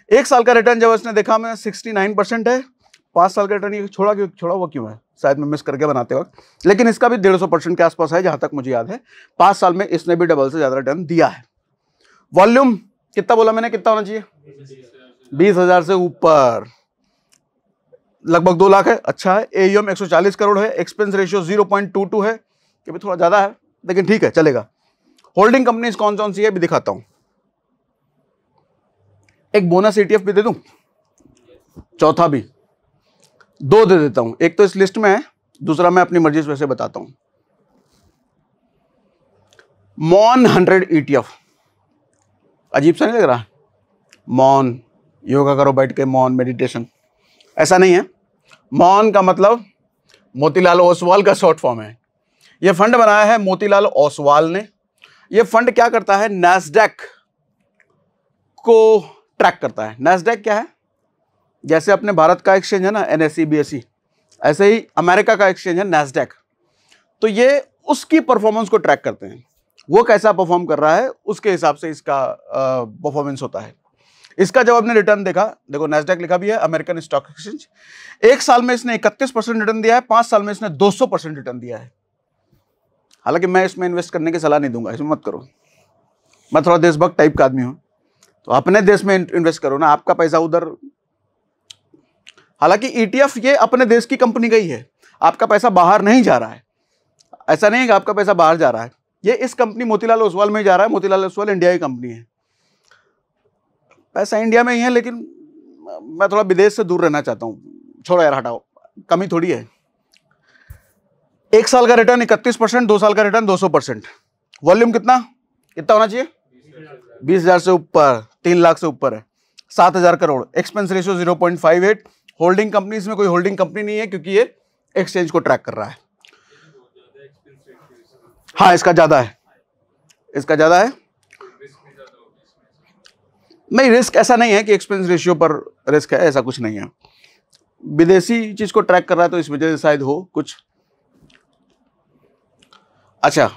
1 साल का रिटर्न जब इसने देखा मैं 69% है। 5 साल का रिटर्न ये छोड़ा हुआ क्यों है, शायद मैं मिस करके बनाते वक्त, लेकिन इसका भी 150% के आसपास है जहां तक मुझे याद है। 5 साल में इसने भी डबल से ज्यादा रिटर्न दिया है। वॉल्यूम कितना बोला मैंने, कितना होना चाहिए, 20,000 से ऊपर, लगभग 2 लाख है, अच्छा है। एयूएम 140 करोड़ है। एक्सपेंस रेशियो 0.22 है, ये भी थोड़ा ज्यादा है लेकिन ठीक है चलेगा। होल्डिंग कंपनीज कौन कौन सी है भी दिखाता हूं। एक बोनस ETF भी दे दूं, चौथा भी 2 दे देता हूं, एक तो इस लिस्ट में है, दूसरा मैं अपनी मर्जी से वैसे बताता हूं। मॉन 100 ETF, अजीब सा नहीं लग रहा, मौन, योगा करो बैठ के, मौन मेडिटेशन, ऐसा नहीं है। मौन का मतलब मोतीलाल ओसवाल का शॉर्ट फॉर्म है। यह फंड बनाया है मोतीलाल ओसवाल ने। यह फंड क्या करता है, नैस्डैक को ट्रैक करता है। नैस्डैक क्या है, जैसे अपने भारत का एक्सचेंज है ना NSE BSE, ऐसे ही अमेरिका का एक्सचेंज है नैस्डैक। तो ये उसकी परफॉर्मेंस को ट्रैक करते हैं, वो कैसा परफॉर्म कर रहा है उसके हिसाब से इसका परफॉर्मेंस होता है। इसका जब आपने रिटर्न देखा, देखो नैस्डैक लिखा भी है, अमेरिकन स्टॉक एक्सचेंज। 1 साल में इसने 31% रिटर्न दिया है, 5 साल में इसने 200% रिटर्न दिया है। हालांकि मैं इसमें इन्वेस्ट करने की सलाह नहीं दूंगा, इसमें मत करो, मैं थोड़ा देशभक्त टाइप का आदमी हूं, तो अपने देश में इन्वेस्ट करो ना, आपका पैसा उधर। हालांकि ETF ये अपने देश की कंपनी का ही है, आपका पैसा बाहर नहीं जा रहा है, ऐसा नहीं है कि आपका पैसा बाहर जा रहा है, ये इस कंपनी मोतीलाल ओसवाल में ही जा रहा है। मोतीलाल ओसवाल इंडिया की कंपनी है, पैसा इंडिया में ही है, लेकिन मैं थोड़ा विदेश से दूर रहना चाहता हूं। छोड़ो यार, हटाओ, कमी थोड़ी है। 1 साल का रिटर्न 31%, 2 साल का रिटर्न 200%। वॉल्यूम कितना होना चाहिए, 20,000 से ऊपर, 3 लाख से ऊपर है, 7,000 crore. Expense ratio 0.58। Holding company, इसमें कोई होल्डिंग कंपनी नहीं है क्योंकि ये एक्सचेंज को ट्रैक कर रहा है। हाँ इसका ज्यादा है, इसका ज्यादा है। नहीं, रिस्क ऐसा नहीं है कि एक्सपेंस रेशियो पर रिस्क है, ऐसा कुछ नहीं है। विदेशी चीज को ट्रैक कर रहा है तो इस वजह से शायद हो कुछ। अच्छा,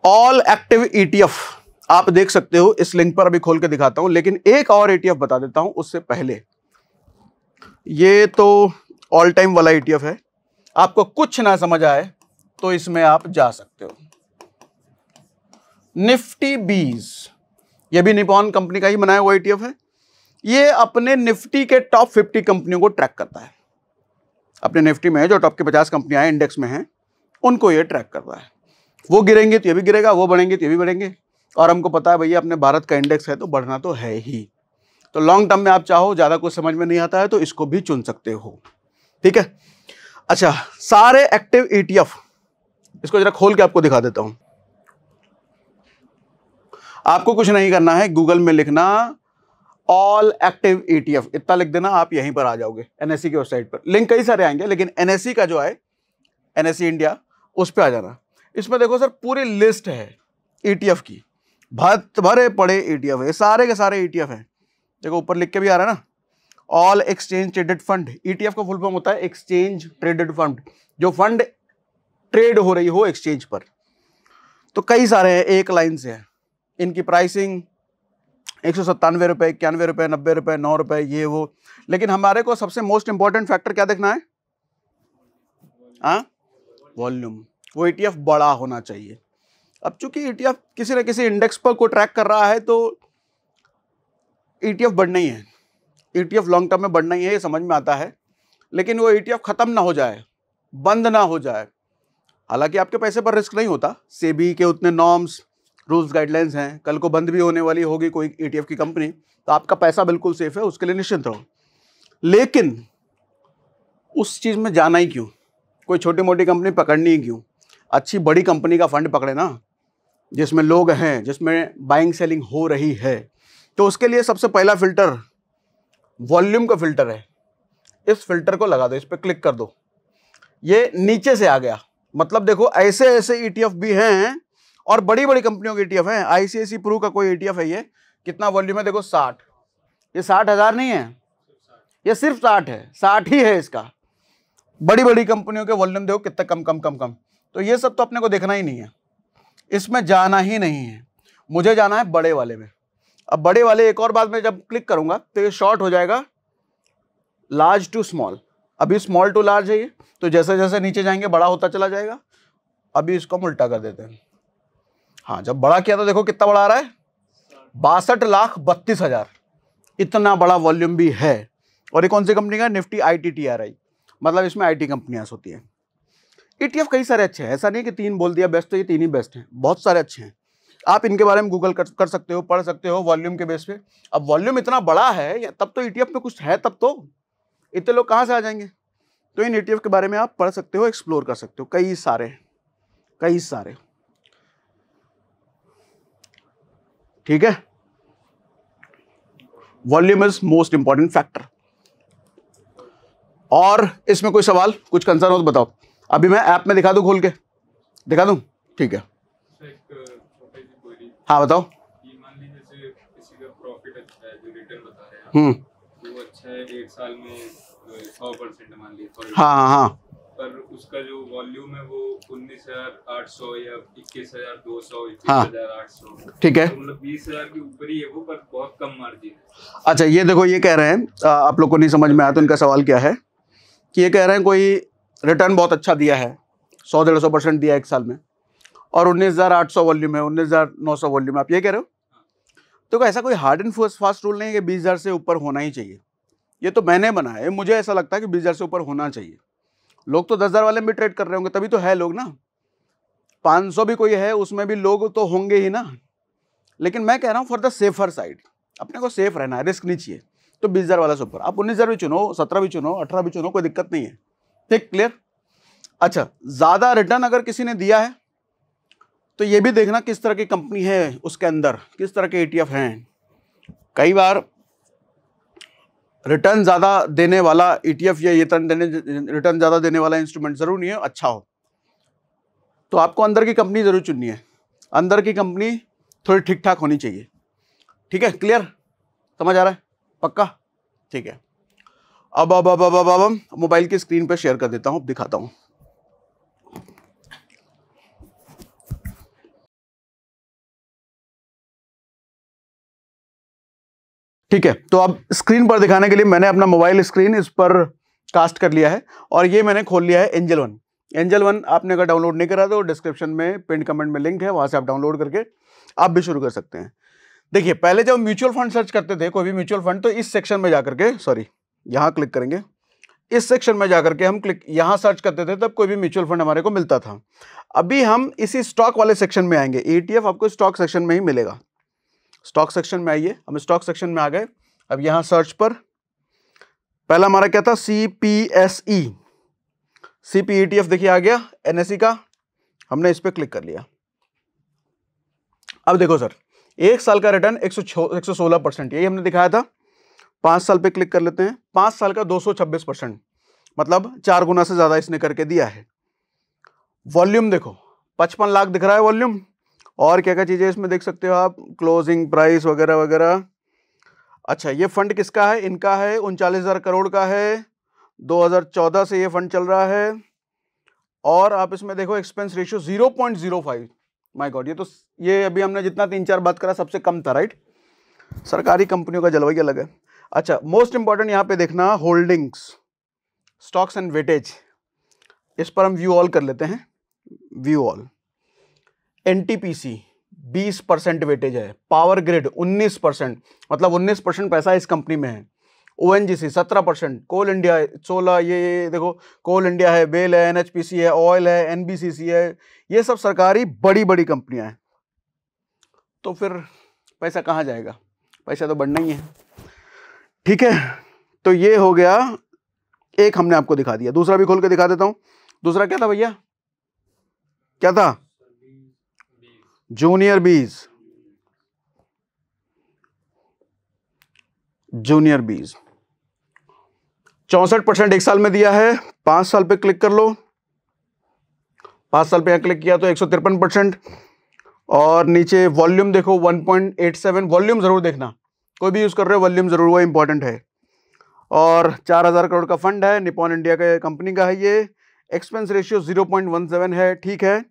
ऑल एक्टिव ETF आप देख सकते हो, इस लिंक पर अभी खोल के दिखाता हूं, लेकिन एक और ETF बता देता हूं उससे पहले। ये तो ऑल टाइम वाला ETF है, आपको कुछ ना समझ आए तो इसमें आप जा सकते हो। निफ्टी 20, ये भी निपॉन कंपनी का ही बनाया हुआ ETF है। ये अपने निफ्टी के टॉप 50 कंपनियों को ट्रैक करता है। अपने निफ्टी में जो टॉप की 50 कंपनियां इंडेक्स में हैं उनको ये ट्रैक करता है। वो गिरेंगे तो ये भी गिरेगा, वो बढ़ेंगे तो ये भी बढ़ेंगे, और हमको पता है भैया अपने भारत का इंडेक्स है तो बढ़ना तो है ही। तो लॉन्ग टर्म में आप चाहो, ज्यादा कुछ समझ में नहीं आता है तो इसको भी चुन सकते हो, ठीक है। अच्छा, सारे एक्टिव ETF, इसको जरा खोल के आपको दिखा देता हूं। आपको कुछ नहीं करना है, गूगल में लिखना ऑल एक्टिव ETF, इतना लिख देना, आप यहीं पर आ जाओगे NSE की वेबसाइट पर। लिंक कई सारे आएंगे लेकिन NSE का जो है, NSE इंडिया, उस पर आ जाना। इसमें देखो सर पूरी लिस्ट है ETF की, भरे पड़े ETF है, सारे के सारे ETF हैं। देखो ऊपर लिख के भी आ रहा है ना, all exchange traded fund. ETF का फुल फॉर्म होता है एक्सचेंज ट्रेडेड फंड, जो फंड ट्रेड हो रही हो एक्सचेंज पर। तो कई सारे हैं, एक लाइन से है। इनकी प्राइसिंग 197 रुपए, 91 रुपए, 90 रुपए, 9 रुपए, ये वो। लेकिन हमारे को सबसे मोस्ट इंपॉर्टेंट फैक्टर क्या देखना है, वॉल्यूम। वो ETF बड़ा होना चाहिए। अब चूंकि ETF किसी न किसी इंडेक्स पर को ट्रैक कर रहा है तो ETF बढ़ना ही है, ETF लॉन्ग टर्म में बढ़ना ही है, ये समझ में आता है। लेकिन वो ETF खत्म ना हो जाए, बंद ना हो जाए। हालांकि आपके पैसे पर रिस्क नहीं होता, सेबी के उतने नॉर्म्स, रूल्स, गाइडलाइंस हैं। कल को बंद भी होने वाली होगी कोई ETF की कंपनी तो आपका पैसा बिल्कुल सेफ है, उसके लिए निश्चिंत रहो। लेकिन उस चीज में जाना ही क्यों, कोई छोटी मोटी कंपनी पकड़नी ही क्यों, अच्छी बड़ी कंपनी का फंड पकड़े ना, जिसमें लोग हैं, जिसमें बाइंग सेलिंग हो रही है। तो उसके लिए सबसे पहला फिल्टर वॉल्यूम का फिल्टर है। इस फिल्टर को लगा दो, इस पर क्लिक कर दो, ये नीचे से आ गया, मतलब देखो ऐसे ऐसे ETF भी हैं और बड़ी बड़ी कंपनियों के ETF हैं। ICICI प्रू का कोई ETF है, ये कितना वॉल्यूम है देखो 60, ये 60,000 नहीं है, ये सिर्फ 60 है, 60 ही है इसका। बड़ी बड़ी कंपनियों के वॉल्यूम देखो कितना कम कम कम कम। तो ये सब तो अपने को देखना ही नहीं है, इसमें जाना ही नहीं है, मुझे जाना है बड़े वाले में। अब बड़े वाले एक और बात में जब क्लिक करूंगा तो ये शॉर्ट हो जाएगा लार्ज टू स्मॉल। अभी स्मॉल टू लार्ज है ये, तो जैसे जैसे नीचे जाएंगे बड़ा होता चला जाएगा। अभी इसको हम उल्टा कर देते हैं, हाँ जब बड़ा किया तो देखो कितना बड़ा आ रहा है, 62,32,000, इतना बड़ा वॉल्यूम भी है। और ये कौन सी कंपनी का, निफ्टी ITTRI, मतलब इसमें IT कंपनियां होती है। ETF कई सारे अच्छे हैं, ऐसा नहीं कि 3 बोल दिया बेस्ट, तो ये 3 ही बेस्ट हैं, बहुत सारे अच्छे हैं। आप इनके बारे में गूगल कर सकते हो, पढ़ सकते हो वॉल्यूम के बेस पे। अब वॉल्यूम इतना बड़ा है तब तो ETF में कुछ है, तब तो इतने लोग कहाँ से आ जाएंगे। तो इन ETF के बारे में आप पढ़ सकते हो, एक्सप्लोर कर सकते हो, कई सारे। ठीक है, volume is most important factor. और इसमें कोई सवाल, कुछ कंसर्न हो तो बताओ। अभी मैं ऐप में दिखा दूं, खोल के दिखा दूं, ठीक है। हाँ बताओ। मान लीजिए जैसे किसी का प्रॉफिट अच्छा है, जो रिटर्न बता रहे हैं वो अच्छा है, 1 साल में 100% मान लीजिए, हाँ, पर उसका जो वॉल्यूम है वो 19,800 या 21,200, 21,800, ठीक है, तो मतलब 20,000 के ऊपर ही है वो, पर बहुत कम मार्जिन है। अच्छा ये देखो, ये कह रहे हैं, आप लोग को नहीं समझ में आया तो इनका सवाल क्या है कि ये कह रहे हैं कोई रिटर्न बहुत अच्छा दिया है, 100-150% दिया 1 साल में, और 19,800 वॉल्यूम है, 19,900 वॉल्यूम है, आप ये कह रहे हो। तो ऐसा कोई हार्ड एंड फास्ट रूल नहीं है कि 20,000 से ऊपर होना ही चाहिए। ये तो मैंने बनाया है, मुझे ऐसा लगता है कि 20,000 से ऊपर होना चाहिए। लोग तो 10,000 वाले में ट्रेड कर रहे होंगे, तभी तो है लोग ना। 500 भी कोई है, उसमें भी लोग तो होंगे ही ना। लेकिन मैं कह रहा हूँ फॉर द सेफर साइड, अपने को सेफ रहना है, रिस्क नहीं चाहिए। तो 20,000 वाला से ऊपर, आप 19,000 भी चुनो, 17 भी चुनो, 18 भी चुनो, कोई दिक्कत नहीं है। ठीक, क्लियर। अच्छा, ज्यादा रिटर्न अगर किसी ने दिया है तो ये भी देखना किस तरह की कंपनी है, उसके अंदर किस तरह के ETF हैं। कई बार रिटर्न ज़्यादा देने वाला ETF या रिटर्न ज़्यादा देने वाला इंस्ट्रूमेंट जरूर नहीं है अच्छा हो। तो आपको अंदर की कंपनी जरूर चुननी है, अंदर की कंपनी थोड़ी ठीक ठाक होनी चाहिए। ठीक है, क्लियर, समझ आ रहा है, पक्का, ठीक है। अब मोबाइल की स्क्रीन पे शेयर कर देता हूँ, दिखाता हूँ। ठीक है, तो अब स्क्रीन पर दिखाने के लिए मैंने अपना मोबाइल स्क्रीन इस पर कास्ट कर लिया है, और ये मैंने खोल लिया है एंजल वन। एंजल वन आपने अगर डाउनलोड नहीं करा तो डिस्क्रिप्शन में पिन कमेंट में लिंक है, वहां से आप डाउनलोड करके आप भी शुरू कर सकते हैं। देखिए, पहले जब म्यूचुअल फंड सर्च करते थे, कोई भी म्यूचुअल फंड, तो इस सेक्शन में जाकर के, सॉरी यहाँ क्लिक करेंगे, इस सेक्शन में जाकर के हम यहाँ सर्च करते थे, तब कोई भी म्यूचुअल फंड हमारे को मिलता था। अभी हम इसी स्टॉक वाले सेक्शन में आएंगे, ETF आपको स्टॉक सेक्शन में ही मिलेगा। स्टॉक सेक्शन में आइए, हम स्टॉक सेक्शन में आ गए। अब यहां सर्च पर पहला हमारा क्या था, CPSE, CP ETF देखिए आ गया, NSE का, हमने इस पे क्लिक कर लिया। अब देखो सर, 1 साल का रिटर्न 116%, यही हमने दिखाया था। 5 साल पे क्लिक कर लेते हैं, 5 साल का 226%, मतलब 4 गुना से ज्यादा इसने करके दिया है। वॉल्यूम देखो 55 लाख दिख रहा है वॉल्यूम, और क्या क्या चीजें इसमें देख सकते हो आप, क्लोजिंग प्राइस वगैरह वगैरह। अच्छा, ये फंड किसका है, इनका है, 39,000 करोड़ का है, 2014 से ये फंड चल रहा है। और आप इसमें देखो एक्सपेंस रेशियो 0.05, माय गॉड, ये अभी हमने जितना 3-4 बात करा सबसे कम था, राइट। सरकारी कंपनियों का जलवा ही अलग है। अच्छा, मोस्ट इंपॉर्टेंट यहां पे देखना, होल्डिंग्स, स्टॉक्स एंड वेटेज, इस पर हम व्यू ऑल कर लेते हैं, व्यू ऑल। NTPC 20% वेटेज है, पावर ग्रिड 19%, मतलब 19% पैसा इस कंपनी में है। ONGC 17%, कोल इंडिया 16, ये देखो कोल इंडिया है, बेल है, NHPC है, ऑयल है, NBCC है, ये सब सरकारी बड़ी बड़ी कंपनियां हैं। तो फिर पैसा कहाँ जाएगा, पैसा तो बढ़ना ही है। ठीक है, तो ये हो गया, एक हमने आपको दिखा दिया, दूसरा भी खोल के दिखा देता हूं। दूसरा क्या था भैया, क्या था, जूनियर बीज, जूनियर बीज 64% 1 साल में दिया है। 5 साल पे क्लिक कर लो, 5 साल पे यहाँ क्लिक किया तो 153%। और नीचे वॉल्यूम देखो 1.87, वॉल्यूम जरूर देखना, कोई भी यूज कर रहे हो वॉल्यूम जरूर, वो इंपॉर्टेंट है। और 4000 करोड़ का फंड है, निपॉन इंडिया के कंपनी का है ये। एक्सपेंस रेशियो 0.17 है, ठीक है।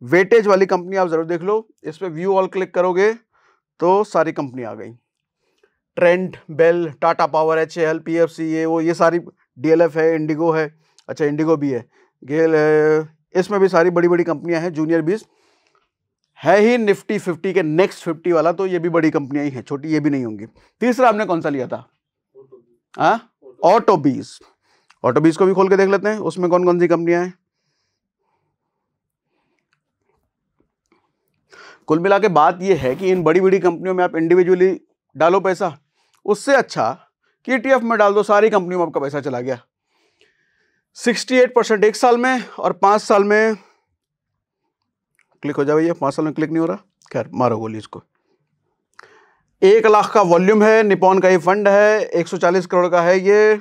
वेटेज वाली कंपनी आप जरूर देख लो, इस पे व्यू ऑल क्लिक करोगे तो सारी कंपनी आ गई। Trent, BEL, Tata power, HAL, PFC, ये सारी, DLF है, इंडिगो है, अच्छा इंडिगो भी है, गेल है, इसमें भी सारी बड़ी बड़ी कंपनियां हैं। जूनियर 20 है ही निफ्टी 50 के नेक्स्ट 50 वाला, तो ये भी बड़ी कंपनियां ही हैं, छोटी ये भी नहीं होंगी। तीसरा आपने कौन सा लिया था? ऑटो 20। ऑटो 20 को भी खोल के देख लेते हैं, उसमें कौन कौन सी कंपनियां हैं। कुल मिला के बात ये है कि इन बड़ी बड़ी कंपनियों में आप इंडिविजुअली डालो पैसा, उससे अच्छा कि ETF में डाल दो, सारी कंपनियों में आपका पैसा चला गया। 68% 1 साल में, और 5 साल में क्लिक हो जाए भैया, 5 साल में क्लिक नहीं हो रहा, खैर मारो गोली इसको। 1 लाख का वॉल्यूम है, निपॉन का ये फंड है, 140 करोड़ का है ये,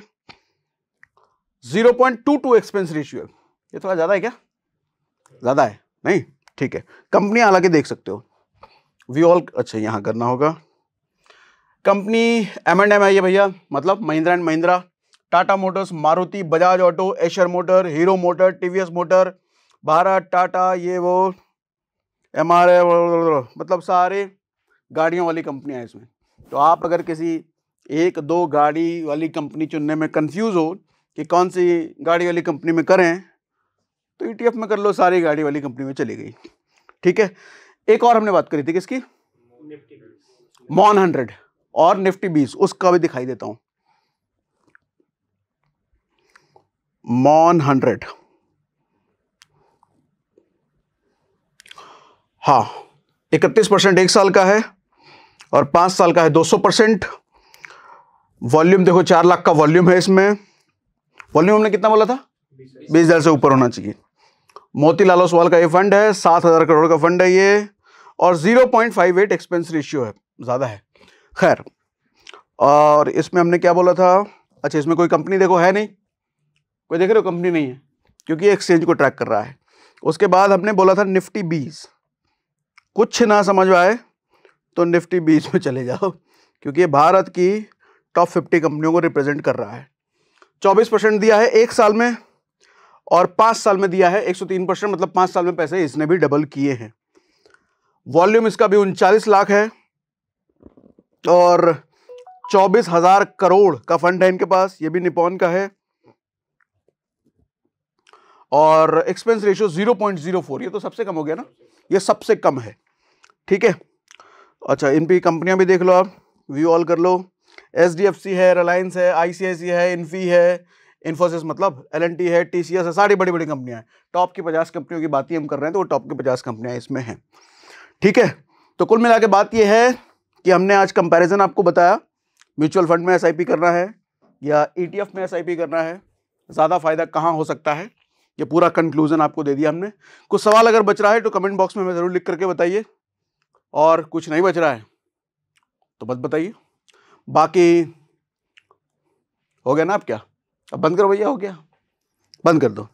0.22 एक्सपेंस रेशियो है। ये थोड़ा ज्यादा है क्या? ज्यादा है नहीं, ठीक है। कंपनी हालांकि देख सकते हो, व्यू ऑल, अच्छा यहां करना होगा। कंपनी M&M है ये भैया, मतलब Mahindra and Mahindra, Tata Motors, Maruti, Bajaj auto, Asher motor, hero motor, TVS motor, Bharat, Tata, ये वो, MRF, मतलब सारे गाड़ियों वाली कंपनियां हैं इसमें। तो आप अगर किसी 1-2 गाड़ी वाली कंपनी चुनने में कंफ्यूज हो कि कौन सी गाड़ी वाली कंपनी में करें, तो ETF में कर लो, सारी गाड़ी वाली कंपनी में चली गई, ठीक है। एक और हमने बात करी थी किसकी? मॉन 100 और निफ्टी 20, उसका भी दिखाई देता हूं। मॉन 100, हाँ 31% 1 साल का है, और 5 साल का है 200%। वॉल्यूम देखो 4 लाख का वॉल्यूम है इसमें। वॉल्यूम हमने कितना बोला था? 20,000 से ऊपर होना चाहिए। मोतीलाल ओसवाल का ये फंड है, 7,000 करोड़ का फंड है ये, और 0.58 एक्सपेंस रेशियो है, ज्यादा है, खैर। और इसमें हमने क्या बोला था? अच्छा इसमें कोई कंपनी देखो है नहीं, कोई देख रहे हो कंपनी नहीं है, क्योंकि एक्सचेंज को ट्रैक कर रहा है। उसके बाद हमने बोला था निफ्टी 20, कुछ ना समझ आए तो निफ्टी 20 में चले जाओ, क्योंकि ये भारत की टॉप 50 कंपनियों को रिप्रेजेंट कर रहा है। 24% दिया है 1 साल में, और 5 साल में दिया है 103%, मतलब 5 साल में पैसे इसने भी डबल किए हैं। वॉल्यूम इसका भी 39 लाख है, और 24,000 करोड़ का फंड है इनके पास, ये भी निपॉन का है। और एक्सपेंस रेशियो 0.04, ये तो सबसे कम हो गया ना, ये सबसे कम है, ठीक है। अच्छा इन पे कंपनियां भी देख लो आप, व्यू ऑल कर लो। SDFC है, रिलायंस है, ICICI है, इन्फी है, इन्फोसिस मतलब L&T है, TCS है, सारी बड़ी बड़ी कंपनियां हैं। टॉप की 50 कंपनियों की बात ही हम कर रहे हैं, तो वो टॉप की 50 कंपनियां इसमें हैं, ठीक है। तो कुल मिला के बात ये है कि हमने आज कंपैरिजन आपको बताया, म्यूचुअल फंड में SIP करना है या ETF में SIP करना है, ज़्यादा फायदा कहाँ हो सकता है, ये पूरा कंक्लूजन आपको दे दिया हमने। कुछ सवाल अगर बच रहा है तो कमेंट बॉक्स में हमें ज़रूर लिख करके बताइए, और कुछ नहीं बच रहा है तो मत बताइए। बाकी हो गया ना, आप क्या अब बंद करो भैया, हो गया, बंद कर दो।